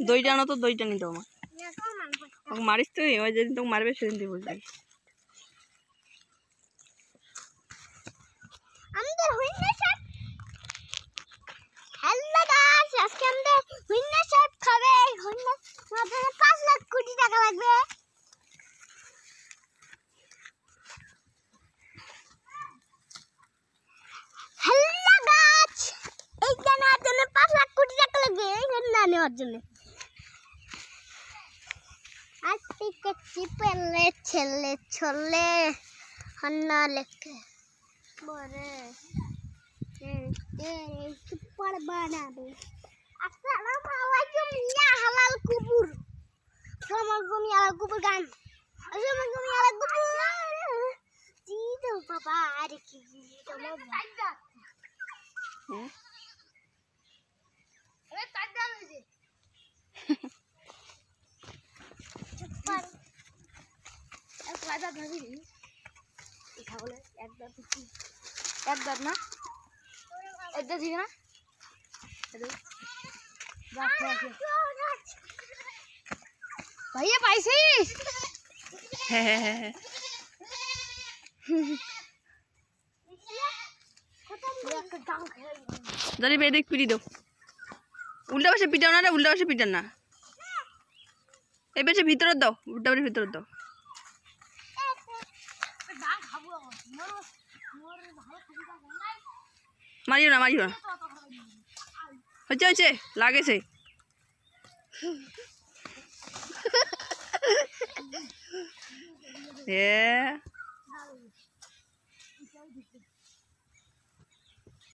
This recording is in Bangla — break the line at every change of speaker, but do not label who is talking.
দইটা আনো তো, দইটা নিতে আমার মারিস তুই, ওই যেদিন তোকে মারবে সেদিন তুই বুঝবি।
আজকে আমাদের হুইন্না শট খাবে। হুইন্না 5 লাখ কোটি টাকা লাগবে। হেল্লা গাছ এই জানার জন্য 5 লাখ কোটি টাকা লাগবে এই হুইন্না নেওয়ার জন্য। আজকে চিপেলে ছেলে ছলে হন্না লেখে বরে সুপার বানাবে। আসসালামু আলাইকুম ইয়া হালাল কুবুর। আসসালামু আলাইকুম ইয়া হালাল কুবুর গান। আসসালামু আলাইকুম ইয়া হালাল কুবুর। জি তো বাবা আরে কি তো বাবা। এ তাইদা হইছে। সুপার এক লাদা ধরি এটা বলে একবার দিছি একবার না একবার দিবি না ভাইয়া পাইছিস?
জানি বেদিক পিটি দাও, উল্টা পাশে পিটাও না রে, উল্টা পাশে পিটান না, এই পাশে ভিতরে দাও, উল্টা পাশে ভিতরে দাও। মারিও না, মারিও না, হচ্ছে হচ্ছে লাগেছে।